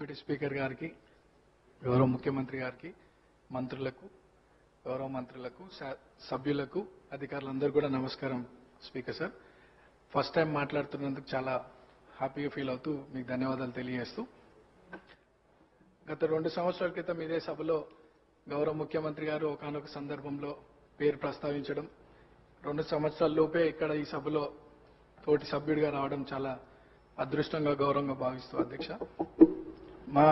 Deputy speaker గారికి, గౌరవ ముఖ్యమంత్రి గారికి, మంత్రులకు, గౌరవ మంత్రులకు, సభ్యులకు, అధికారులందరూ కూడా నమస్కారం. స్పీకర్ సార్, ఫస్ట్ టైం మాట్లాడుతున్నందుకు చాలా హ్యాపీగా ఫీల్ అవుతూ మీకు ధన్యవాదాలు తెలియజేస్తూ, గత 2 సంవత్సరాల క్రితం ఇదే సభలో గౌరవ ముఖ్యమంత్రి గారు ఒకానొక సందర్భంలో పేరు ప్రస్తావించడం, 2 సంవత్సరాల లోపే ఇక్కడ ఈ సభలో తోటి సభ్యుడిగా రావడం చాలా అదృష్టంగా, గౌరవంగా భావిస్తూ అధ్యక్ష, మా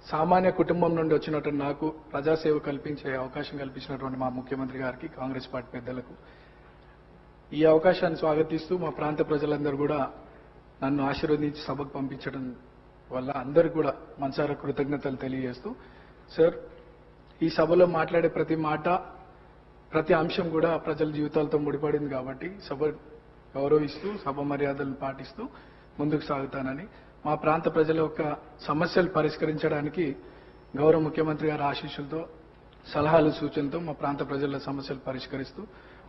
సామాన్య కుటుంబం నుండి వచ్చినటువంటి నాకు ప్రజాసేవ కల్పించే అవకాశం కల్పించినటువంటి మా ముఖ్యమంత్రి గారికి, కాంగ్రెస్ పార్టీ పెద్దలకు ఈ అవకాశాన్ని స్వాగతిస్తూ మా ప్రాంత ప్రజలందరూ కూడా నన్ను ఆశీర్వదించి సభకు పంపించడం వల్ల అందరికీ కూడా మనసారా కృతజ్ఞతలు తెలియజేస్తూ, సార్, ఈ సభలో మాట్లాడే ప్రతి మాట, ప్రతి అంశం కూడా ప్రజల జీవితాలతో ముడిపడింది కాబట్టి సభ గౌరవిస్తూ, సభ మర్యాదలను పాటిస్తూ ముందుకు సాగుతానని, మా ప్రాంత ప్రజల యొక్క సమస్యలు పరిష్కరించడానికి గౌరవ ముఖ్యమంత్రి గారి ఆశీస్సులతో, సలహాలు, సూచనలతో మా ప్రాంత ప్రజల సమస్యలు పరిష్కరిస్తూ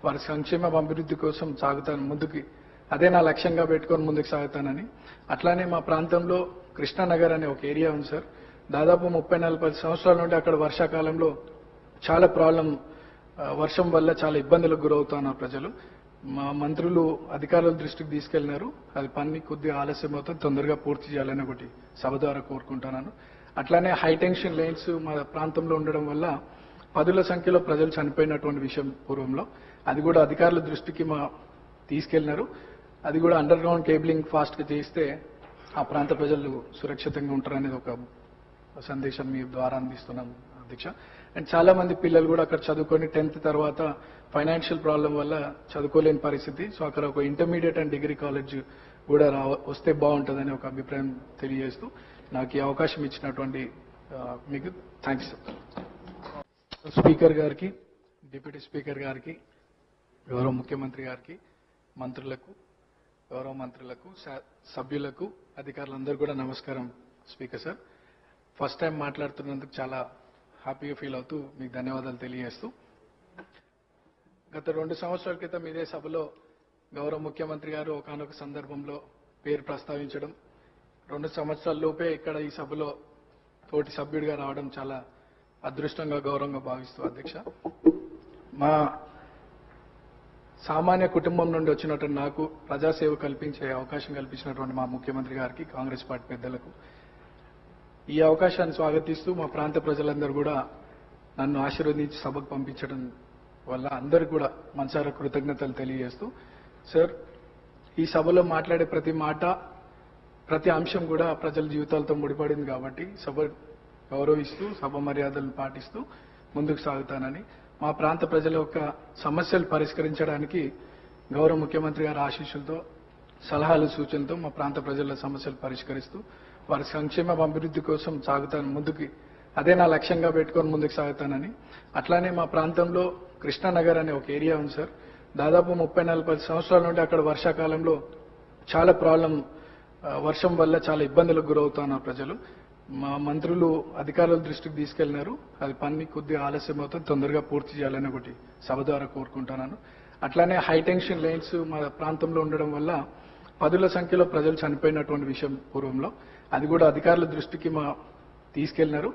వారి సంక్షేమ అభివృద్ధి కోసం సాగుతాను ముందుకి, అదే నా లక్ష్యంగా పెట్టుకొని ముందుకు సాగుతానని. అట్లానే మా ప్రాంతంలో కృష్ణానగర్ అనే ఒక ఏరియా ఉంది సార్, దాదాపు 30-40 సంవత్సరాల నుండి అక్కడ వర్షాకాలంలో చాలా వర్షం వల్ల చాలా ఇబ్బందులకు గురవుతున్నారు ప్రజలు. మా మంత్రులు అధికారుల దృష్టికి తీసుకెళ్లినారు, అది పని కొద్దిగా ఆలస్యం అవుతుంది, తొందరగా పూర్తి చేయాలని ఒకటి సభ ద్వారా కోరుకుంటున్నాను. అట్లానే హై టెన్షన్ లైన్స్ మా ప్రాంతంలో ఉండడం వల్ల పదుల సంఖ్యలో ప్రజలు చనిపోయినటువంటి విషయం పూర్వంలో, అది కూడా అధికారుల దృష్టికి తీసుకెళ్లినారు. అది కూడా అండర్ గ్రౌండ్ కేబులింగ్ ఫాస్ట్ గా చేస్తే ఆ ప్రాంత ప్రజలు సురక్షితంగా ఉంటారనేది ఒక సందేశం మీ ద్వారా అందిస్తున్నాం అధ్యక్ష. అండ్ చాలా మంది పిల్లలు కూడా అక్కడ చదువుకొని 10th తర్వాత ఫైనాన్షియల్ ప్రాబ్లం వల్ల చదువుకోలేని పరిస్థితి. సో అక్కడ ఒక ఇంటర్మీడియట్ అండ్ డిగ్రీ కాలేజ్ కూడా వస్తే బాగుంటుందని ఒక అభిప్రాయం తెలియజేస్తూ, నాకు ఈ అవకాశం ఇచ్చినటువంటి మీకు థ్యాంక్స్. స్పీకర్ గారికి, డిప్యూటీ స్పీకర్ గారికి, గౌరవ ముఖ్యమంత్రి గారికి, మంత్రులకు, గౌరవ మంత్రులకు, సభ్యులకు, అధికారులందరూ కూడా నమస్కారం. స్పీకర్ సార్, ఫస్ట్ టైం మాట్లాడుతున్నందుకు చాలా హ్యాపీగా ఫీల్ అవుతూ మీకు ధన్యవాదాలు తెలియజేస్తూ, గత 2 సంవత్సరాల క్రితం ఇదే సభలో గౌరవ ముఖ్యమంత్రి గారు ఒకానొక సందర్భంలో పేరు ప్రస్తావించడం, 2 సంవత్సరాల లోపే ఇక్కడ ఈ సభలో తోటి సభ్యుడిగా రావడం చాలా అదృష్టంగా, గౌరవంగా భావిస్తూ అధ్యక్ష, మా సామాన్య కుటుంబం నుండి వచ్చినటువంటి నాకు ప్రజాసేవ కల్పించే అవకాశం కల్పించినటువంటి మా ముఖ్యమంత్రి గారికి, కాంగ్రెస్ పార్టీ పెద్దలకు ఈ అవకాశాన్ని స్వాగతిస్తూ మా ప్రాంత ప్రజలందరూ కూడా నన్ను ఆశీర్వదించి సభకు పంపించడం వల్ల అందరికీ కూడా మనసారా కృతజ్ఞతలు తెలియజేస్తూ, సార్, ఈ సభలో మాట్లాడే ప్రతి మాట, ప్రతి అంశం కూడా ప్రజల జీవితాలతో ముడిపడింది కాబట్టి సభ గౌరవిస్తూ, సభ మర్యాదలను పాటిస్తూ ముందుకు సాగుతానని, మా ప్రాంత ప్రజల యొక్క సమస్యలు పరిష్కరించడానికి గౌరవ ముఖ్యమంత్రి గారి ఆశీస్సులతో, సలహాలు, సూచనలతో మా ప్రాంత ప్రజల సమస్యలు పరిష్కరిస్తూ వారి సంక్షేమ అభివృద్ధి కోసం సాగుతాను ముందుకి, అదే నా లక్ష్యంగా పెట్టుకొని ముందుకు సాగుతానని. అట్లానే మా ప్రాంతంలో కృష్ణానగర్ అనే ఒక ఏరియా ఉంది సార్, దాదాపు 30-40 సంవత్సరాల నుండి అక్కడ వర్షాకాలంలో చాలా వర్షం వల్ల చాలా ఇబ్బందులకు గురవుతున్నారు ప్రజలు. మా మంత్రులు అధికారుల దృష్టికి తీసుకెళ్లినారు, అది పని కొద్దిగా ఆలస్యం అవుతుంది, తొందరగా పూర్తి చేయాలని ఒకటి సభ ద్వారా కోరుకుంటున్నాను. అట్లానే హై టెన్షన్ లైన్స్ మా ప్రాంతంలో ఉండడం వల్ల పదుల సంఖ్యలో ప్రజలు చనిపోయినటువంటి విషయం పూర్వంలో, అది కూడా అధికారుల దృష్టికి తీసుకెళ్లినారు.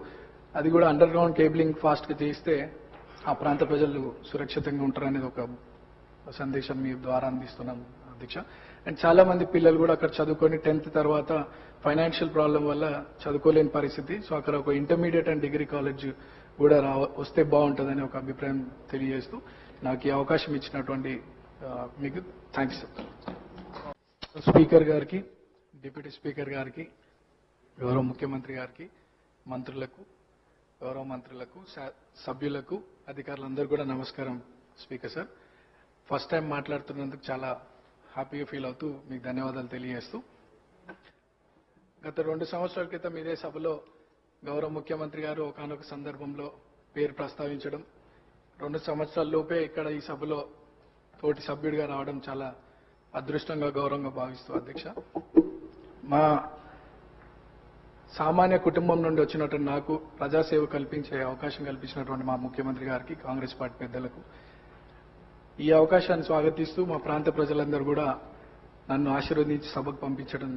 అది కూడా అండర్ గ్రౌండ్ కేబులింగ్ ఫాస్ట్ గా చేస్తే ఆ ప్రాంత ప్రజలు సురక్షితంగా ఉంటారనేది ఒక సందేశం మీ ద్వారా అందిస్తున్నాం అధ్యక్ష. అండ్ చాలా మంది పిల్లలు కూడా అక్కడ చదువుకొని 10th తర్వాత ఫైనాన్షియల్ ప్రాబ్లం వల్ల చదువుకోలేని పరిస్థితి. సో అక్కడ ఒక ఇంటర్మీడియట్ అండ్ డిగ్రీ కాలేజ్ కూడా వస్తే బాగుంటుందని ఒక అభిప్రాయం తెలియజేస్తూ, నాకు ఈ అవకాశం ఇచ్చినటువంటి మీకు థ్యాంక్స్. స్పీకర్ గారికి, డిప్యూటీ స్పీకర్ గారికి, గౌరవ ముఖ్యమంత్రి గారికి, మంత్రులకు, గౌరవ మంత్రులకు, సభ్యులకు, అధికారులందరూ కూడా నమస్కారం. స్పీకర్ సార్, ఫస్ట్ టైం మాట్లాడుతున్నందుకు చాలా హ్యాపీగా ఫీల్ అవుతూ మీకు ధన్యవాదాలు తెలియజేస్తూ, గత 2 సంవత్సరాల క్రితం ఇదే సభలో గౌరవ ముఖ్యమంత్రి గారు ఒకానొక సందర్భంలో పేరు ప్రస్తావించడం, 2 సంవత్సరాల లోపే ఇక్కడ ఈ సభలో తోటి సభ్యుడిగా రావడం చాలా అదృష్టంగా, గౌరవంగా భావిస్తూ అధ్యక్ష, మా సామాన్య కుటుంబం నుండి వచ్చినటువంటి నాకు ప్రజాసేవ కల్పించే అవకాశం కల్పించినటువంటి మా ముఖ్యమంత్రి గారికి, కాంగ్రెస్ పార్టీ పెద్దలకు ఈ అవకాశాన్ని స్వాగతిస్తూ మా ప్రాంత ప్రజలందరూ కూడా నన్ను ఆశీర్వదించి సభకు పంపించడం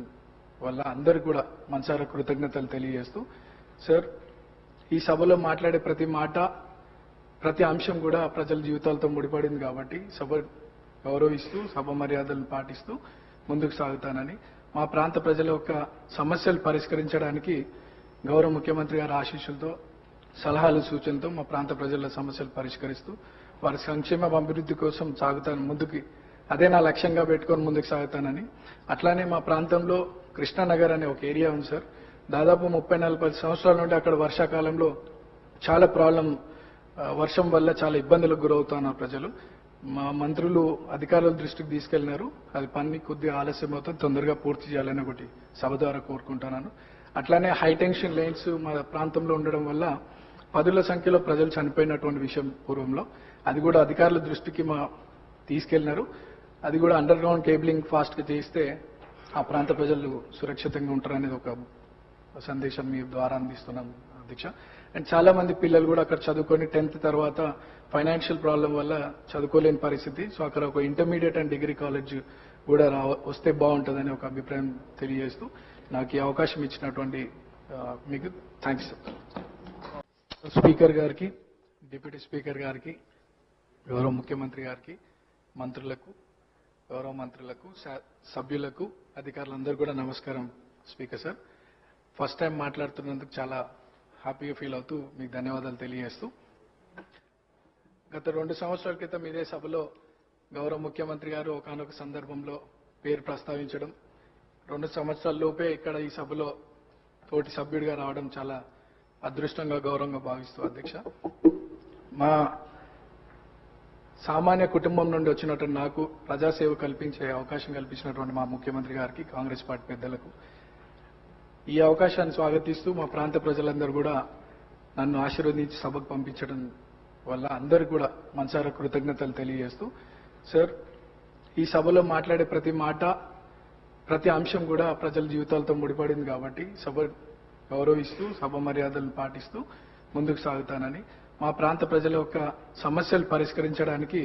వల్ల అందరికీ కూడా మనసారా కృతజ్ఞతలు తెలియజేస్తూ సార్ ఈ సభలో మాట్లాడే ప్రతి మాట ప్రతి అంశం కూడా ప్రజల జీవితాలతో ముడిపడింది కాబట్టి సభ గౌరవిస్తూ సభ మర్యాదలను పాటిస్తూ ముందుకు సాగుతానని మా ప్రాంత ప్రజల యొక్క సమస్యలు పరిష్కరించడానికి గౌరవ ముఖ్యమంత్రి గారి ఆశీస్సులతో సలహాలు సూచనతో మా ప్రాంత ప్రజల సమస్యలు పరిష్కరిస్తూ వారి సంక్షేమ అభివృద్ధి కోసం సాగుతాను ముందుకి అదే నా లక్ష్యంగా పెట్టుకొని ముందుకు సాగుతానని అట్లానే మా ప్రాంతంలో కృష్ణానగర్ అనే ఒక ఏరియా ఉంది సార్ దాదాపు 30-40 సంవత్సరాల నుండి అక్కడ వర్షాకాలంలో చాలా ప్రాబ్లం వర్షం వల్ల చాలా ఇబ్బందులకు గురవుతున్నారు ప్రజలు మా మంత్రులు అధికారుల దృష్టికి తీసుకెళ్లినారు అది పని కొద్దిగా ఆలస్యం అవుతుంది తొందరగా పూర్తి చేయాలని ఒకటి సభ ద్వారా కోరుకుంటున్నాను అట్లానే హై టెన్షన్ లైన్స్ మా ప్రాంతంలో ఉండడం వల్ల పదుల సంఖ్యలో ప్రజలు చనిపోయినటువంటి విషయం పూర్వంలో అది కూడా అధికారుల దృష్టికి మా తీసుకెళ్లినారు అది కూడా అండర్ గ్రౌండ్ కేబులింగ్ ఫాస్ట్ గా చేస్తే ఆ ప్రాంత ప్రజలు సురక్షితంగా ఉంటారనేది ఒక సందేశం మీ ద్వారా అందిస్తున్నాం అధ్యక్ష అండ్ చాలా మంది పిల్లలు కూడా అక్కడ చదువుకొని 10th తర్వాత ఫైనాన్షియల్ ప్రాబ్లం వల్ల చదువుకోలేని పరిస్థితి సో అక్కడ ఒక ఇంటర్మీడియట్ అండ్ డిగ్రీ కాలేజ్ కూడా వస్తే బాగుంటుందని ఒక అభిప్రాయం తెలియజేస్తూ నాకు ఈ అవకాశం ఇచ్చినటువంటి మీకు థ్యాంక్స్ స్పీకర్ గారికి డిప్యూటీ స్పీకర్ గారికి గౌరవ ముఖ్యమంత్రి గారికి మంత్రులకు గౌరవ మంత్రులకు సభ్యులకు అధికారులందరూ కూడా నమస్కారం స్పీకర్ సార్ ఫస్ట్ టైం మాట్లాడుతున్నందుకు చాలా హ్యాపీగా ఫీల్ అవుతూ మీకు ధన్యవాదాలు తెలియజేస్తూ గత 2 సంవత్సరాల క్రితం ఇదే సభలో గౌరవ ముఖ్యమంత్రి గారు ఒకానొక సందర్భంలో పేరు ప్రస్తావించడం 2 సంవత్సరాల లోపే ఇక్కడ ఈ సభలో తోటి సభ్యుడిగా రావడం చాలా అదృష్టంగా గౌరవంగా భావిస్తూ అధ్యక్ష మా సామాన్య కుటుంబం నుండి వచ్చినటువంటి నాకు ప్రజాసేవ కల్పించే అవకాశం కల్పించినటువంటి మా ముఖ్యమంత్రి గారికి కాంగ్రెస్ పార్టీ పెద్దలకు ఈ అవకాశాన్ని స్వాగతిస్తూ మా ప్రాంత ప్రజలందరూ కూడా నన్ను ఆశీర్వదించి సభకు పంపించడం వల్ల అందరికీ కూడా మనసారా కృతజ్ఞతలు తెలియజేస్తూ సార్ ఈ సభలో మాట్లాడే ప్రతి మాట ప్రతి అంశం కూడా ప్రజల జీవితాలతో ముడిపడింది కాబట్టి సభ గౌరవిస్తూ సభ మర్యాదలను పాటిస్తూ ముందుకు సాగుతానని మా ప్రాంత ప్రజల యొక్క సమస్యలు పరిష్కరించడానికి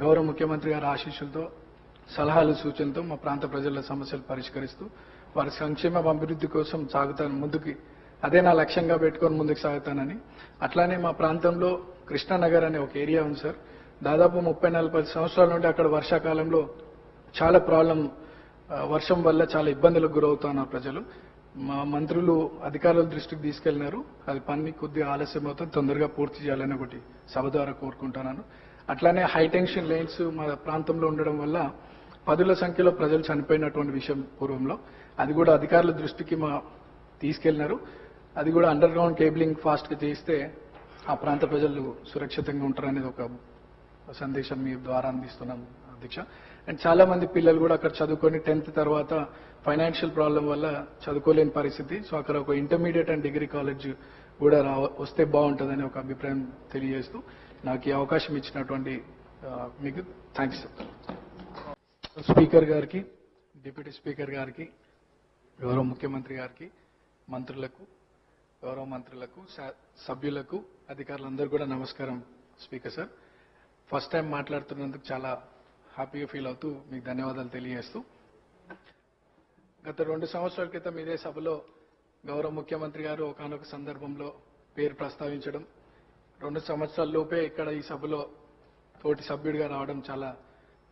గౌరవ ముఖ్యమంత్రి గారి ఆశీస్సులతో సలహాలు సూచనతో మా ప్రాంత ప్రజల సమస్యలు పరిష్కరిస్తూ వారి సంక్షేమ అభివృద్ధి కోసం సాగుతాను ముందుకి అదే నా లక్ష్యంగా పెట్టుకొని ముందుకు సాగుతానని అట్లానే మా ప్రాంతంలో కృష్ణానగర్ అనే ఒక ఏరియా ఉంది సార్ దాదాపు 30-40 సంవత్సరాల నుండి అక్కడ వర్షాకాలంలో చాలా ప్రాబ్లం వర్షం వల్ల చాలా ఇబ్బందులకు గురవుతున్నారు ప్రజలు మా మంత్రులు అధికారుల దృష్టికి తీసుకెళ్లినారు అది పని కొద్దిగా ఆలస్యం అవుతుంది తొందరగా పూర్తి చేయాలని ఒకటి సభ ద్వారా కోరుకుంటున్నాను అట్లానే హై టెన్షన్ లైన్స్ మా ప్రాంతంలో ఉండడం వల్ల పదుల సంఖ్యలో ప్రజలు చనిపోయినటువంటి విషయం పూర్వంలో అది కూడా అధికారుల దృష్టికి మా తీసుకెళ్లినారు అది కూడా అండర్ గ్రౌండ్ కేబులింగ్ ఫాస్ట్ గా చేస్తే ఆ ప్రాంత ప్రజలు సురక్షితంగా ఉంటారనేది ఒక సందేశం మీ ద్వారా అందిస్తున్నాం అధ్యక్ష అండ్ చాలా మంది పిల్లలు కూడా అక్కడ చదువుకొని 10th తర్వాత ఫైనాన్షియల్ ప్రాబ్లం వల్ల చదువుకోలేని పరిస్థితి సో అక్కడ ఒక ఇంటర్మీడియట్ అండ్ డిగ్రీ కాలేజ్ కూడా వస్తే బాగుంటుందని ఒక అభిప్రాయం తెలియజేస్తూ నాకు ఈ అవకాశం ఇచ్చినటువంటి మీకు థ్యాంక్స్ స్పీకర్ గారికి డిప్యూటీ స్పీకర్ గారికి గౌరవ ముఖ్యమంత్రి గారికి మంత్రులకు గౌరవ మంత్రులకు సభ్యులకు అధికారులందరూ కూడా నమస్కారం స్పీకర్ సార్ ఫస్ట్ టైం మాట్లాడుతున్నందుకు చాలా హ్యాపీగా ఫీల్ అవుతూ మీకు ధన్యవాదాలు తెలియజేస్తూ గత 2 సంవత్సరాల క్రితం ఇదే సభలో గౌరవ ముఖ్యమంత్రి గారు ఒకానొక సందర్భంలో పేరు ప్రస్తావించడం 2 సంవత్సరాల లోపే ఇక్కడ ఈ సభలో తోటి సభ్యుడిగా రావడం చాలా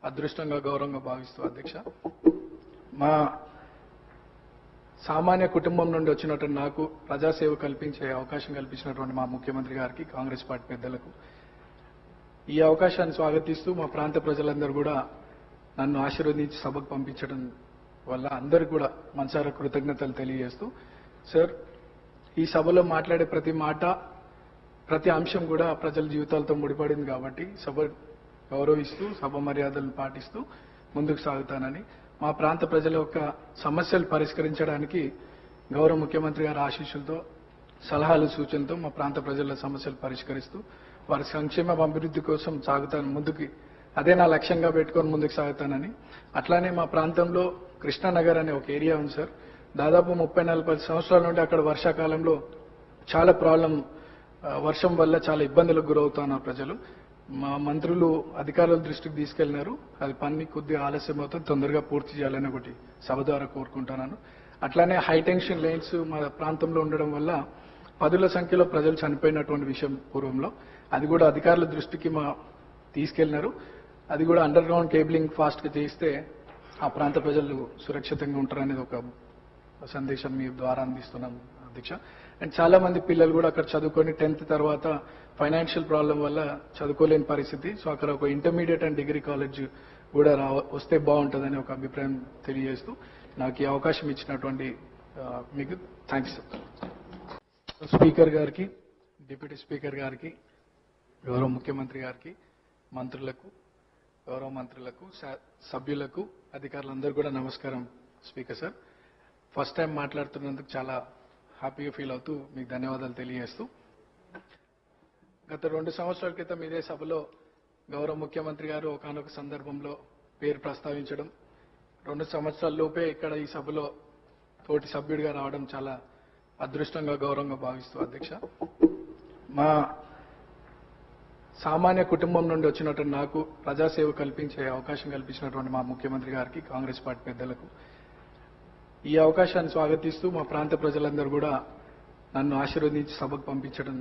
అదృష్టంగా గౌరవంగా భావిస్తూ అధ్యక్ష మా సామాన్య కుటుంబం నుండి వచ్చినటువంటి నాకు ప్రజాసేవ కల్పించే అవకాశం కల్పించినటువంటి మా ముఖ్యమంత్రి గారికి కాంగ్రెస్ పార్టీ పెద్దలకు ఈ అవకాశాన్ని స్వాగతిస్తూ మా ప్రాంత ప్రజలందరూ కూడా నన్ను ఆశీర్వదించి సభకు పంపించడం వల్ల అందరికీ కూడా మనసారా కృతజ్ఞతలు తెలియజేస్తూ సార్ ఈ సభలో మాట్లాడే ప్రతి మాట ప్రతి అంశం కూడా ప్రజల జీవితాలతో ముడిపడింది కాబట్టి సభ గౌరవిస్తూ సభ మర్యాదలను పాటిస్తూ ముందుకు సాగుతానని మా ప్రాంత ప్రజల యొక్క సమస్యలు పరిష్కరించడానికి గౌరవ ముఖ్యమంత్రి గారి ఆశీస్సులతో సలహాలు సూచనతో మా ప్రాంత ప్రజల సమస్యలు పరిష్కరిస్తూ వారి సంక్షేమ అభివృద్ధి కోసం సాగుతాను ముందుకి అదే నా లక్ష్యంగా పెట్టుకొని ముందుకు సాగుతానని అట్లానే మా ప్రాంతంలో కృష్ణానగర్ అనే ఒక ఏరియా ఉంది సార్ దాదాపు 30-40 సంవత్సరాల నుండి అక్కడ వర్షాకాలంలో చాలా ప్రాబ్లం వర్షం వల్ల చాలా ఇబ్బందులకు గురవుతున్నారు ప్రజలు మా మంత్రులు అధికారుల దృష్టికి తీసుకెళ్లినారు అది పని కొద్దిగా ఆలస్యం అవుతుంది తొందరగా పూర్తి చేయాలని ఒకటి సభ ద్వారా కోరుకుంటున్నాను అట్లానే హై టెన్షన్ లైన్స్ మా ప్రాంతంలో ఉండడం వల్ల పదుల సంఖ్యలో ప్రజలు చనిపోయినటువంటి విషయం పూర్వంలో అది కూడా అధికారుల దృష్టికి తీసుకెళ్లినారు. అది కూడా అండర్ గ్రౌండ్ కేబులింగ్ ఫాస్ట్ గా చేయిస్తే ఆ ప్రాంత ప్రజలు సురక్షితంగా ఉంటారనేది ఒక సందేశం మీ ద్వారా అందిస్తున్నాం అధ్యక్ష. అండ్ చాలా మంది పిల్లలు కూడా అక్కడ చదువుకొని 10th తర్వాత ఫైనాన్షియల్ ప్రాబ్లం వల్ల చదువుకోలేని పరిస్థితి. సో అక్కడ ఒక ఇంటర్మీడియట్ అండ్ డిగ్రీ కాలేజ్ కూడా వస్తే బాగుంటుందని ఒక అభిప్రాయం తెలియజేస్తూ నాకు ఈ అవకాశం ఇచ్చినటువంటి మీకు థ్యాంక్స్. స్పీకర్ గారికి, డిప్యూటీ స్పీకర్ గారికి, గౌరవ ముఖ్యమంత్రి గారికి, మంత్రులకు, గౌరవ మంత్రులకు, సభ్యులకు, అధికారులందరూ కూడా నమస్కారం. స్పీకర్ సార్, ఫస్ట్ టైం మాట్లాడుతున్నందుకు చాలా హ్యాపీగా ఫీల్ అవుతూ మీకు ధన్యవాదాలు తెలియజేస్తూ, గత 2 సంవత్సరాల క్రితం ఇదే సభలో గౌరవ ముఖ్యమంత్రి గారు ఒకానొక సందర్భంలో పేరు ప్రస్తావించడం, 2 సంవత్సరాల లోపే ఇక్కడ ఈ సభలో తోటి సభ్యుడిగా రావడం చాలా అదృష్టంగా, గౌరవంగా భావిస్తూ అధ్యక్ష. మా సామాన్య కుటుంబం నుండి వచ్చినటువంటి నాకు ప్రజాసేవ కల్పించే అవకాశం కల్పించినటువంటి మా ముఖ్యమంత్రి గారికి, కాంగ్రెస్ పార్టీ పెద్దలకు ఈ అవకాశాన్ని స్వాగతిస్తూ మా ప్రాంత ప్రజలందరూ కూడా నన్ను ఆశీర్వదించి సభకు పంపించడం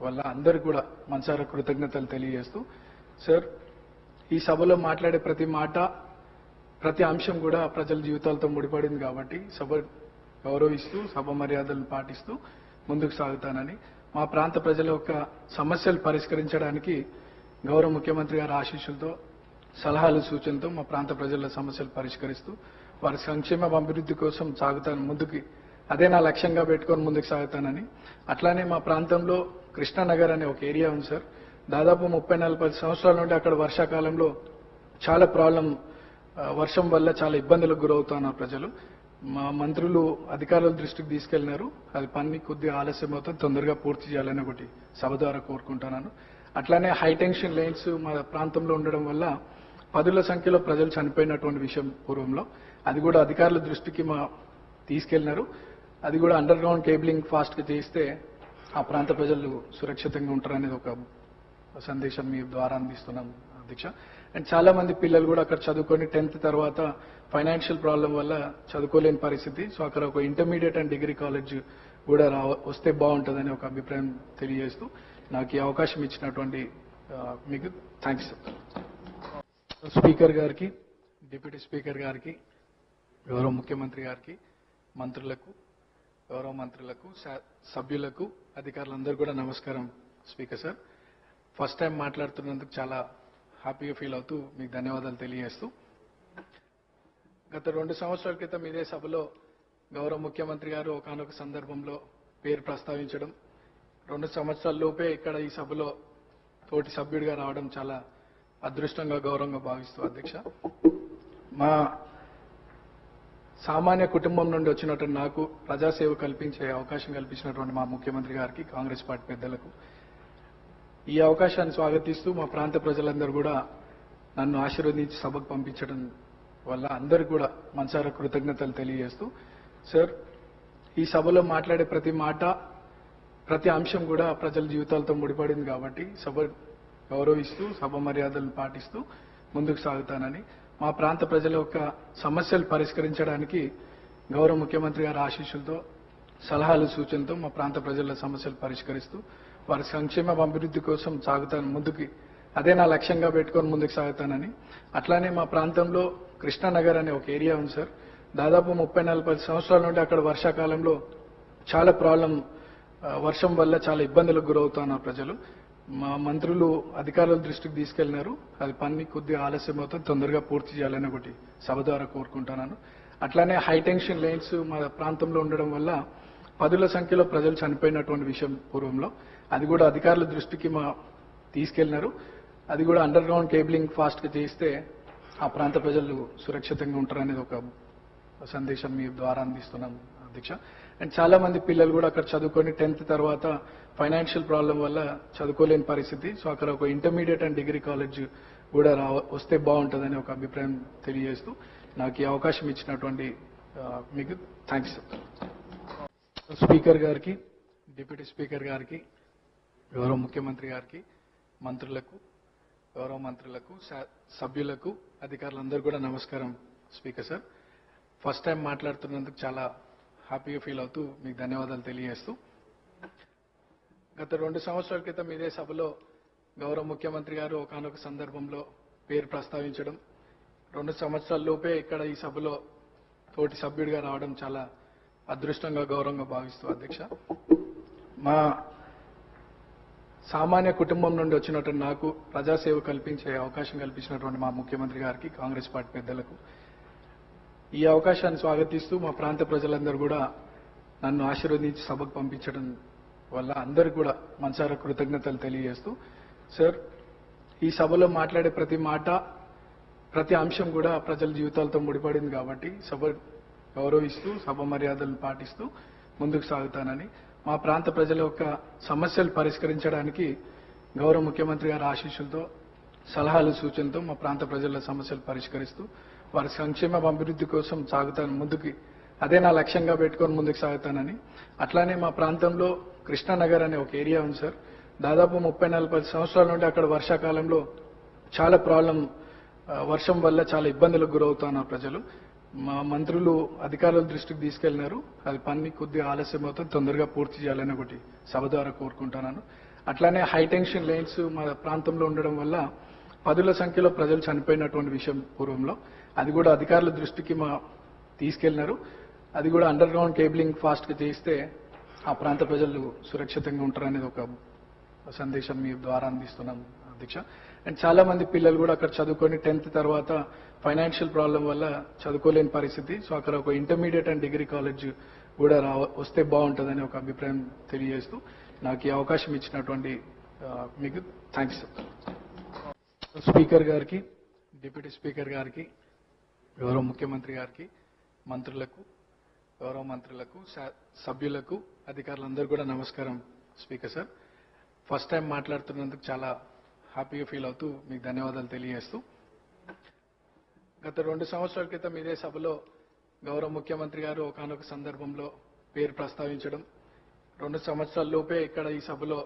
వల్ల అందరికీ కూడా మనసారా కృతజ్ఞతలు తెలియజేస్తూ, సార్ ఈ సభలో మాట్లాడే ప్రతి మాట, ప్రతి అంశం కూడా ప్రజల జీవితాలతో ముడిపడింది కాబట్టి సభ గౌరవిస్తూ, సభ మర్యాదలను పాటిస్తూ ముందుకు సాగుతానని, మా ప్రాంత ప్రజల యొక్క సమస్యలు పరిష్కరించడానికి గౌరవ ముఖ్యమంత్రి గారి ఆశీస్సులతో, సలహాలు, సూచనలతో మా ప్రాంత ప్రజల సమస్యలు పరిష్కరిస్తూ వారి సంక్షేమ అభివృద్ధి కోసం సాగుతాను ముందుకి, అదే నా లక్ష్యంగా పెట్టుకొని ముందుకు సాగుతానని. అట్లానే మా ప్రాంతంలో కృష్ణానగర్ అనే ఒక ఏరియా ఉంది సార్. దాదాపు 30-40 సంవత్సరాల నుండి అక్కడ వర్షాకాలంలో చాలా ప్రాబ్లం, వర్షం వల్ల చాలా ఇబ్బందులకు గురవుతున్నారు ప్రజలు. మా మంత్రులు అధికారుల దృష్టికి తీసుకెళ్లినారు. అది పని కొద్దిగా ఆలస్యం అవుతుంది, తొందరగా పూర్తి చేయాలని ఒకటి సభ ద్వారా కోరుకుంటున్నాను. అట్లానే హై టెన్షన్ లైన్స్ మా ప్రాంతంలో ఉండడం వల్ల పదుల సంఖ్యలో ప్రజలు చనిపోయినటువంటి విషయం పూర్వంలో అది కూడా అధికారుల దృష్టికి తీసుకెళ్లినారు. అది కూడా అండర్ గ్రౌండ్ కేబులింగ్ ఫాస్ట్ గా చేయిస్తే ఆ ప్రాంత ప్రజలు సురక్షితంగా ఉంటారనేది ఒక సందేశం మీ ద్వారా అందిస్తున్నాం అధ్యక్ష. అండ్ చాలా మంది పిల్లలు కూడా అక్కడ చదువుకొని 10th తర్వాత ఫైనాన్షియల్ ప్రాబ్లం వల్ల చదువుకోలేని పరిస్థితి. సో అక్కడ ఒక ఇంటర్మీడియట్ అండ్ డిగ్రీ కాలేజ్ కూడా వస్తే బాగుంటుందని ఒక అభిప్రాయం తెలియజేస్తూ నాకు ఈ అవకాశం ఇచ్చినటువంటి మీకు థ్యాంక్స్. స్పీకర్ గారికి, డిప్యూటీ స్పీకర్ గారికి, గౌరవ ముఖ్యమంత్రి గారికి, మంత్రులకు, గౌరవ మంత్రులకు, సభ్యులకు, అధికారులందరూ కూడా నమస్కారం. స్పీకర్ సార్, ఫస్ట్ టైం మాట్లాడుతున్నందుకు చాలా హ్యాపీగా ఫీల్ అవుతూ మీకు ధన్యవాదాలు తెలియజేస్తూ, గత 2 సంవత్సరాల క్రితం ఇదే సభలో గౌరవ ముఖ్యమంత్రి గారు ఒకానొక సందర్భంలో పేరు ప్రస్తావించడం, 2 సంవత్సరాల లోపే ఇక్కడ ఈ సభలో తోటి సభ్యుడిగా రావడం చాలా అదృష్టంగా, గౌరవంగా భావిస్తూ అధ్యక్ష. మా సామాన్య కుటుంబం నుండి వచ్చినటువంటి నాకు ప్రజాసేవ కల్పించే అవకాశం కల్పించినటువంటి మా ముఖ్యమంత్రి గారికి, కాంగ్రెస్ పార్టీ పెద్దలకు ఈ అవకాశాన్ని స్వాగతిస్తూ మా ప్రాంత ప్రజలందరూ కూడా నన్ను ఆశీర్వదించి సభకు పంపించడం వల్ల అందరికీ కూడా మనసారా కృతజ్ఞతలు తెలియజేస్తూ, సార్ ఈ సభలో మాట్లాడే ప్రతి మాట, ప్రతి అంశం కూడా ప్రజల జీవితాలతో ముడిపడింది కాబట్టి సభ గౌరవిస్తూ, సభ మర్యాదలను పాటిస్తూ ముందుకు సాగుతానని, మా ప్రాంత ప్రజల యొక్క సమస్యలు పరిష్కరించడానికి గౌరవ ముఖ్యమంత్రి గారి ఆశీస్సులతో, సలహాలు, సూచనలతో మా ప్రాంత ప్రజల సమస్యలు పరిష్కరిస్తూ వారి సంక్షేమ అభివృద్ధి కోసం సాగుతాను ముందుకి, అదే నా లక్ష్యంగా పెట్టుకొని ముందుకు సాగుతానని. అట్లానే మా ప్రాంతంలో కృష్ణానగర్ అనే ఒక ఏరియా ఉంది సార్. దాదాపు 30-40 సంవత్సరాల నుండి అక్కడ వర్షాకాలంలో చాలా ప్రాబ్లం, వర్షం వల్ల చాలా ఇబ్బందులకు గురవుతున్నారు ప్రజలు. మా మంత్రులు అధికారుల దృష్టికి తీసుకెళ్లినారు. అది పని కొద్దిగా ఆలస్యం అవుతుంది, తొందరగా పూర్తి చేయాలని ఒకటి సభ ద్వారా కోరుకుంటున్నాను. అట్లానే హై టెన్షన్ లైన్స్ మా ప్రాంతంలో ఉండడం వల్ల పదుల సంఖ్యలో ప్రజలు చనిపోయినటువంటి విషయం పూర్వంలో అది కూడా అధికారుల దృష్టికి తీసుకెళ్లినారు. అది కూడా అండర్ గ్రౌండ్ కేబులింగ్ ఫాస్ట్ గా చేయిస్తే ఆ ప్రాంత ప్రజలు సురక్షితంగా ఉంటారనేది ఒక సందేశం మీ ద్వారా అందిస్తున్నాం అధ్యక్ష. అండ్ చాలా మంది పిల్లలు కూడా అక్కడ చదువుకొని 10th తర్వాత ఫైనాన్షియల్ ప్రాబ్లం వల్ల చదువుకోలేని పరిస్థితి. సో అక్కడ ఒక ఇంటర్మీడియట్ అండ్ డిగ్రీ కాలేజ్ కూడా వస్తే బాగుంటుందని ఒక అభిప్రాయం తెలియజేస్తూ నాకు ఈ అవకాశం ఇచ్చినటువంటి మీకు థ్యాంక్స్. స్పీకర్ గారికి, డిప్యూటీ స్పీకర్ గారికి, గౌరవ ముఖ్యమంత్రి గారికి, మంత్రులకు, గౌరవ మంత్రులకు, సభ్యులకు, అధికారులందరూ కూడా నమస్కారం. స్పీకర్ సార్, ఫస్ట్ టైం మాట్లాడుతున్నందుకు చాలా హ్యాపీగా ఫీల్ అవుతూ మీకు ధన్యవాదాలు తెలియజేస్తూ గత 2 సంవత్సరాల క్రితం ఇదే సభలో గౌరవ ముఖ్యమంత్రి గారు ఒకానొక సందర్భంలో పేరు ప్రస్తావించడం 2 సంవత్సరాల లోపే ఇక్కడ ఈ సభలో తోటి సభ్యుడిగా రావడం చాలా అదృష్టంగా గౌరవంగా భావిస్తూ అధ్యక్ష మా సామాన్య కుటుంబం నుండి వచ్చినటువంటి నాకు ప్రజాసేవ కల్పించే అవకాశం కల్పించినటువంటి మా ముఖ్యమంత్రి గారికి కాంగ్రెస్ పార్టీ పెద్దలకు ఈ అవకాశాన్ని స్వాగతిస్తూ మా ప్రాంత ప్రజలందరూ కూడా నన్ను ఆశీర్వదించి సభకు పంపించడం వల్ల అందరికీ కూడా మనసారా కృతజ్ఞతలు తెలియజేస్తూ సార్ ఈ సభలో మాట్లాడే ప్రతి మాట ప్రతి అంశం కూడా ప్రజల జీవితాలతో ముడిపడింది కాబట్టి సభ గౌరవిస్తూ సభ మర్యాదలను పాటిస్తూ ముందుకు సాగుతానని మా ప్రాంత ప్రజల యొక్క సమస్యలు పరిష్కరించడానికి గౌరవ ముఖ్యమంత్రి గారి ఆశీస్సులతో సలహాలు సూచనలతో మా ప్రాంత ప్రజల సమస్యలు పరిష్కరిస్తూ వారి సంక్షేమ అభివృద్ధి కోసం సాగుతాను ముందుకి అదే నా లక్ష్యంగా పెట్టుకొని ముందుకు సాగుతానని అట్లానే మా ప్రాంతంలో కృష్ణానగర్ అనే ఒక ఏరియా ఉంది సార్ దాదాపు 30-40 సంవత్సరాల నుండి అక్కడ వర్షాకాలంలో చాలా వర్షం వల్ల చాలా ఇబ్బందులకు గురవుతున్నారు ప్రజలు మా మంత్రులు అధికారుల దృష్టికి తీసుకెళ్లినారు అది పని కొద్దిగా ఆలస్యం అవుతుంది తొందరగా పూర్తి చేయాలని ఒకటి సభ ద్వారా కోరుకుంటున్నాను అట్లానే హై టెన్షన్ లైన్స్ మా ప్రాంతంలో ఉండడం వల్ల పదుల సంఖ్యలో ప్రజలు చనిపోయినటువంటి విషయం పూర్వంలో అది కూడా అధికారుల దృష్టికి తీసుకెళ్లినారు అది కూడా అండర్ గ్రౌండ్ కేబులింగ్ ఫాస్ట్ గా చేయిస్తే ఆ ప్రాంత ప్రజలు సురక్షితంగా ఉంటారనేది ఒక సందేశం మీ ద్వారా అందిస్తున్నాం అధ్యక్ష అండ్ చాలా మంది పిల్లలు కూడా అక్కడ చదువుకొని 10th తర్వాత ఫైనాన్షియల్ ప్రాబ్లం వల్ల చదువుకోలేని పరిస్థితి సో అక్కడ ఒక ఇంటర్మీడియట్ అండ్ డిగ్రీ కాలేజ్ కూడా వస్తే బాగుంటుందని ఒక అభిప్రాయం తెలియజేస్తూ నాకు ఈ అవకాశం ఇచ్చినటువంటి మీకు థ్యాంక్స్ స్పీకర్ గారికి డిప్యూటీ స్పీకర్ గారికి గౌరవ ముఖ్యమంత్రి గారికి మంత్రులకు గౌరవ మంత్రులకు సభ్యులకు అధికారులందరూ కూడా నమస్కారం స్పీకర్ సార్ ఫస్ట్ టైం మాట్లాడుతున్నందుకు చాలా హ్యాపీగా ఫీల్ అవుతూ మీకు ధన్యవాదాలు తెలియజేస్తూ గత 2 సంవత్సరాల క్రితం ఇదే సభలో గౌరవ ముఖ్యమంత్రి గారు ఒకానొక సందర్భంలో పేరు ప్రస్తావించడం 2 సంవత్సరాల లోపే ఇక్కడ ఈ సభలో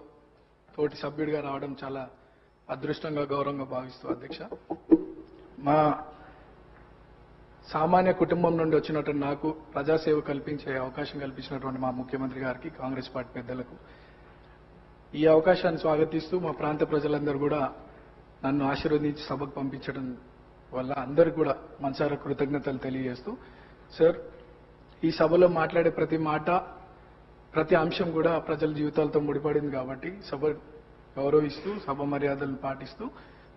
తోటి సభ్యుడిగా రావడం చాలా అదృష్టంగా గౌరవంగా భావిస్తూ అధ్యక్ష మా సామాన్య కుటుంబం నుండి వచ్చినటువంటి నాకు ప్రజాసేవ కల్పించే అవకాశం కల్పించినటువంటి మా ముఖ్యమంత్రి గారికి కాంగ్రెస్ పార్టీ పెద్దలకు ఈ అవకాశాన్ని స్వాగతిస్తూ మా ప్రాంత ప్రజలందరూ కూడా నన్ను ఆశీర్వదించి సభకు పంపించడం వల్ల అందరికీ కూడా మనసారా కృతజ్ఞతలు తెలియజేస్తూ సార్ ఈ సభలో మాట్లాడే ప్రతి మాట ప్రతి అంశం కూడా ప్రజల జీవితాలతో ముడిపడింది కాబట్టి సభ గౌరవిస్తూ సభ మర్యాదలను పాటిస్తూ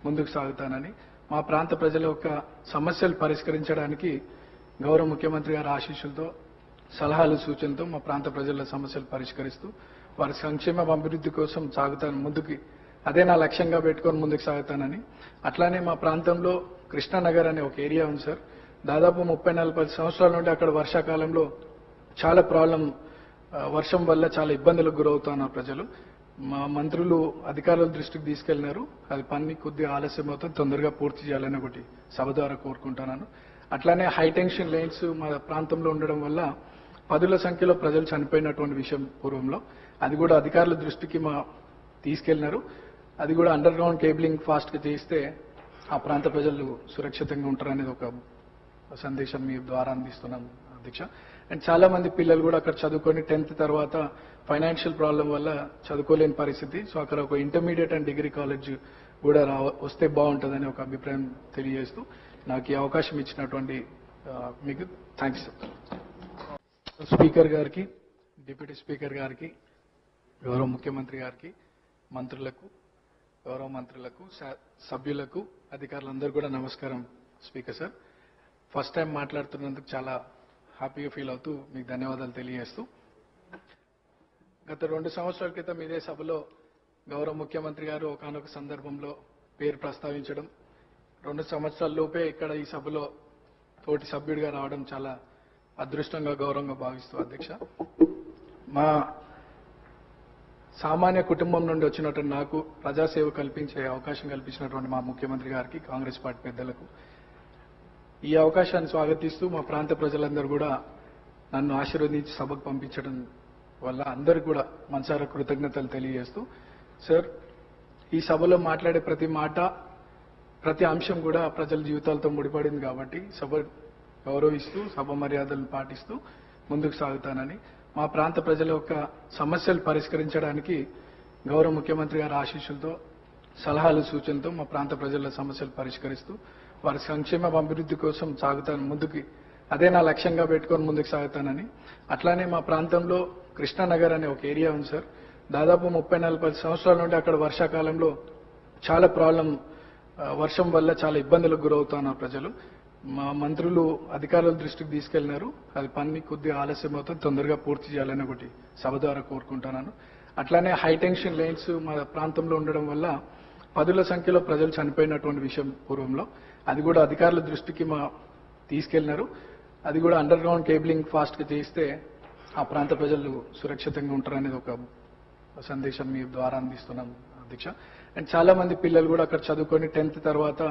ముందుకు సాగుతానని మా ప్రాంత ప్రజల యొక్క సమస్యలు పరిష్కరించడానికి గౌరవ ముఖ్యమంత్రి గారి ఆశీస్సులతో సలహాలు సూచనలతో మా ప్రాంత ప్రజల సమస్యలు పరిష్కరిస్తూ వారి సంక్షేమ అభివృద్ధి కోసం సాగుతాను ముందుకి అదే నా లక్ష్యంగా పెట్టుకొని ముందుకు సాగుతానని అట్లానే మా ప్రాంతంలో కృష్ణానగర్ అనే ఒక ఏరియా ఉంది సార్ దాదాపు 30-40 సంవత్సరాల నుండి అక్కడ వర్షాకాలంలో చాలా వర్షం వల్ల చాలా ఇబ్బందులకు గురవుతున్నారు ప్రజలు మా మంత్రులు అధికారుల దృష్టికి తీసుకెళ్లినారు అది పని కొద్దిగా ఆలస్యం అవుతుంది తొందరగా పూర్తి చేయాలని ఒకటి సభ ద్వారా కోరుకుంటున్నాను అట్లానే హై టెన్షన్ లైన్స్ మా ప్రాంతంలో ఉండడం వల్ల పదుల సంఖ్యలో ప్రజలు చనిపోయినటువంటి విషయం పూర్వంలో అది కూడా అధికారుల దృష్టికి తీసుకెళ్లినారు అది కూడా అండర్ గ్రౌండ్ కేబులింగ్ ఫాస్ట్ గా చేయిస్తే ఆ ప్రాంత ప్రజలు సురక్షితంగా ఉంటారనేది ఒక సందేశం మీ ద్వారా అందిస్తున్నాం అధ్యక్ష అండ్ చాలా మంది పిల్లలు కూడా అక్కడ చదువుకొని 10th తర్వాత ఫైనాన్షియల్ ప్రాబ్లం వల్ల చదువుకోలేని పరిస్థితి సో అక్కడ ఒక ఇంటర్మీడియట్ అండ్ డిగ్రీ కాలేజ్ కూడా వస్తే బాగుంటుందని ఒక అభిప్రాయం తెలియజేస్తూ నాకు ఈ అవకాశం ఇచ్చినటువంటి మీకు థ్యాంక్స్ స్పీకర్ గారికి డిప్యూటీ స్పీకర్ గారికి గౌరవ ముఖ్యమంత్రి గారికి మంత్రులకు గౌరవ మంత్రులకు సభ్యులకు అధికారులందరూ కూడా నమస్కారం స్పీకర్ సార్ ఫస్ట్ టైం మాట్లాడుతున్నందుకు చాలా హ్యాపీగా ఫీల్ అవుతూ మీకు ధన్యవాదాలు తెలియజేస్తూ గత 2 సంవత్సరాల క్రితం ఇదే సభలో గౌరవ ముఖ్యమంత్రి గారు ఒకానొక సందర్భంలో పేరు ప్రస్తావించడం 2 సంవత్సరాల లోపే ఇక్కడ ఈ సభలో తోటి సభ్యుడిగా రావడం చాలా అదృష్టంగా గౌరవంగా భావిస్తూ అధ్యక్ష మా సామాన్య కుటుంబం నుండి వచ్చినటువంటి నాకు ప్రజాసేవ కల్పించే అవకాశం కల్పించినటువంటి మా ముఖ్యమంత్రి గారికి కాంగ్రెస్ పార్టీ పెద్దలకు ఈ అవకాశాన్ని స్వాగతిస్తూ మా ప్రాంత ప్రజలందరూ కూడా నన్ను ఆశీర్వదించి సభకు పంపించడం వల్ల అందరికీ కూడా మనసారా కృతజ్ఞతలు తెలియజేస్తూ సార్ ఈ సభలో మాట్లాడే ప్రతి మాట ప్రతి అంశం కూడా ప్రజల జీవితాలతో ముడిపడింది కాబట్టి సభ గౌరవిస్తూ సభ మర్యాదలను పాటిస్తూ ముందుకు సాగుతానని, మా ప్రాంత ప్రజల యొక్క సమస్యలు పరిష్కరించడానికి గౌరవ ముఖ్యమంత్రి గారి ఆశీస్సులతో, సలహాలు, సూచనలతో మా ప్రాంత ప్రజల సమస్యలు పరిష్కరిస్తూ వారి సంక్షేమ అభివృద్ధి కోసం సాగుతాను ముందుకి. అదే నా లక్ష్యంగా పెట్టుకొని ముందుకు సాగుతానని. అట్లానే మా ప్రాంతంలో కృష్ణానగర్ అనే ఒక ఏరియా ఉంది సార్. దాదాపు 30-40 సంవత్సరాల నుండి అక్కడ వర్షాకాలంలో చాలా ప్రాబ్లం, వర్షం వల్ల చాలా ఇబ్బందులకు గురవుతున్నారు ప్రజలు. మా మంత్రులు అధికారుల దృష్టికి తీసుకెళ్లినారు. అది పని కొద్దిగా ఆలస్యం అవుతుంది, తొందరగా పూర్తి చేయాలని ఒకటి సభ ద్వారా కోరుకుంటున్నాను. అట్లానే హైటెన్షన్ లైన్స్ మా ప్రాంతంలో ఉండడం వల్ల పదుల సంఖ్యలో ప్రజలు చనిపోయినటువంటి విషయం పూర్వంలో, అది కూడా అధికారుల దృష్టికి తీసుకెళ్లినారు. అది కూడా అండర్ గ్రౌండ్ కేబులింగ్ ఫాస్ట్ గా చేయిస్తే ఆ ప్రాంత ప్రజలు సురక్షితంగా ఉంటారనేది ఒక సందేశం మీ ద్వారా అందిస్తున్నాం అధ్యక్ష. అండ్ చాలా మంది పిల్లలు కూడా అక్కడ చదువుకొని 10th తర్వాత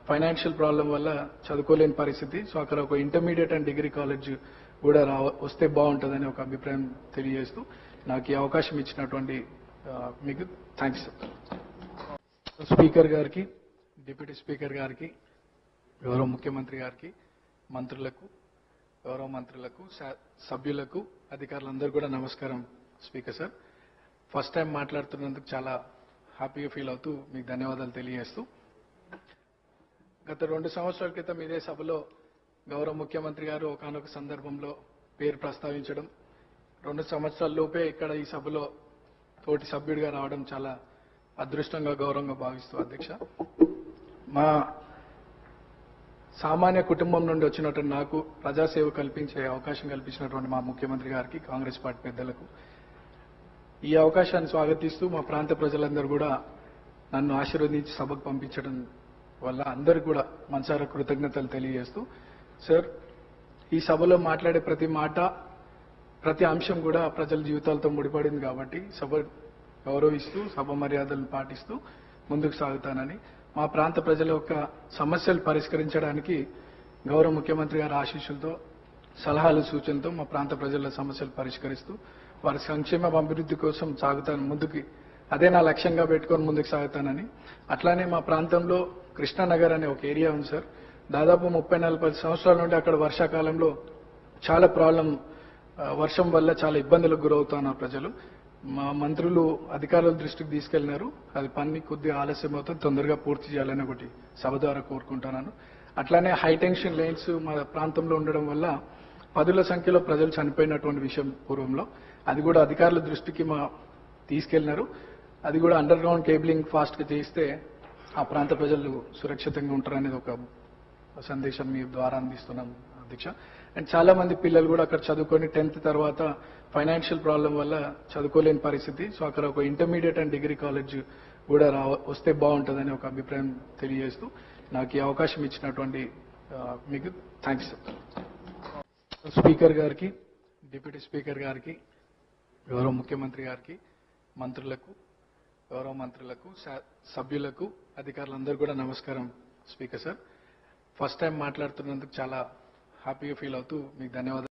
ఫైనాన్షియల్ ప్రాబ్లం వల్ల చదువుకోలేని పరిస్థితి. సో అక్కడ ఒక ఇంటర్మీడియట్ అండ్ డిగ్రీ కాలేజ్ కూడా వస్తే బాగుంటుందని ఒక అభిప్రాయం తెలియజేస్తూ నాకు ఈ అవకాశం ఇచ్చినటువంటి మీకు థ్యాంక్స్. స్పీకర్ గారికి, డిప్యూటీ స్పీకర్ గారికి, గౌరవ ముఖ్యమంత్రి గారికి, మంత్రులకు, గౌరవ మంత్రులకు, సభ్యులకు, అధికారులందరూ కూడా నమస్కారం. స్పీకర్ సార్, ఫస్ట్ టైం మాట్లాడుతున్నందుకు చాలా హ్యాపీగా ఫీల్ అవుతూ మీకు ధన్యవాదాలు తెలియజేస్తూ, గత 2 సంవత్సరాల క్రితం ఇదే సభలో గౌరవ ముఖ్యమంత్రి గారు ఒకానొక సందర్భంలో పేరు ప్రస్తావించడం, 2 సంవత్సరాల లోపే ఇక్కడ ఈ సభలో తోటి సభ్యుడిగా రావడం చాలా అదృష్టంగా, గౌరవంగా భావిస్తూ అధ్యక్ష. మా సామాన్య కుటుంబం నుండి వచ్చినటువంటి నాకు ప్రజాసేవ కల్పించే అవకాశం కల్పించినటువంటి మా ముఖ్యమంత్రి గారికి, కాంగ్రెస్ పార్టీ పెద్దలకు ఈ అవకాశాన్ని స్వాగతిస్తూ మా ప్రాంత ప్రజలందరూ కూడా నన్ను ఆశీర్వదించి సభకు పంపించడం వల్ల అందరికీ కూడా మనసారా కృతజ్ఞతలు తెలియజేస్తూ, సార్ ఈ సభలో మాట్లాడే ప్రతి మాట, ప్రతి అంశం కూడా ప్రజల జీవితాలతో ముడిపడింది కాబట్టి సభ గౌరవిస్తూ, సభ మర్యాదలను పాటిస్తూ ముందుకు సాగుతానని, మా ప్రాంత ప్రజల యొక్క సమస్యలు పరిష్కరించడానికి గౌరవ ముఖ్యమంత్రి గారి ఆశీస్సులతో, సలహాలు, సూచనలతో మా ప్రాంత ప్రజల సమస్యలు పరిష్కరిస్తూ వారి సంక్షేమ అభివృద్ధి కోసం సాగుతాను ముందుకి. అదే నా లక్ష్యంగా పెట్టుకొని ముందుకు సాగుతానని. అట్లానే మా ప్రాంతంలో కృష్ణానగర్ అనే ఒక ఏరియా ఉంది సార్. దాదాపు 30-40 సంవత్సరాల నుండి అక్కడ వర్షాకాలంలో చాలా ప్రాబ్లం, వర్షం వల్ల చాలా ఇబ్బందులకు గురవుతున్నారు ప్రజలు. మా మంత్రులు అధికారుల దృష్టికి తీసుకెళ్లినారు. అది పని కొద్దిగా ఆలస్యం అవుతుంది, తొందరగా పూర్తి చేయాలని ఒకటి సభ ద్వారా కోరుకుంటున్నాను. అట్లానే హైటెన్షన్ లైన్స్ మా ప్రాంతంలో ఉండడం వల్ల పదుల సంఖ్యలో ప్రజలు చనిపోయినటువంటి విషయం పూర్వంలో, అది కూడా అధికారుల దృష్టికి తీసుకెళ్లినారు. అది కూడా అండర్ గ్రౌండ్ కేబులింగ్ ఫాస్ట్ గా చేయిస్తే ఆ ప్రాంత ప్రజలు సురక్షితంగా ఉంటారనేది ఒక సందేశం మీ ద్వారా అందిస్తున్నాం అధ్యక్ష. అండ్ చాలా మంది పిల్లలు కూడా అక్కడ చదువుకొని 10th తర్వాత ఫైనాన్షియల్ ప్రాబ్లం వల్ల చదువుకోలేని పరిస్థితి. సో అక్కడ ఒక ఇంటర్మీడియట్ అండ్ డిగ్రీ కాలేజ్ కూడా వస్తే బాగుంటుందని ఒక అభిప్రాయం తెలియజేస్తూ నాకు ఈ అవకాశం ఇచ్చినటువంటి మీకు థ్యాంక్స్. స్పీకర్ గారికి, డిప్యూటీ స్పీకర్ గారికి, గౌరవ ముఖ్యమంత్రి గారికి, మంత్రులకు, గౌరవ మంత్రులకు, సభ్యులకు, అధికారులందరూ కూడా నమస్కారం. స్పీకర్ సార్, ఫస్ట్ టైం మాట్లాడుతున్నందుకు చాలా హ్యాపీగా ఫీల్ అవుతూ మీకు ధన్యవాదాలు.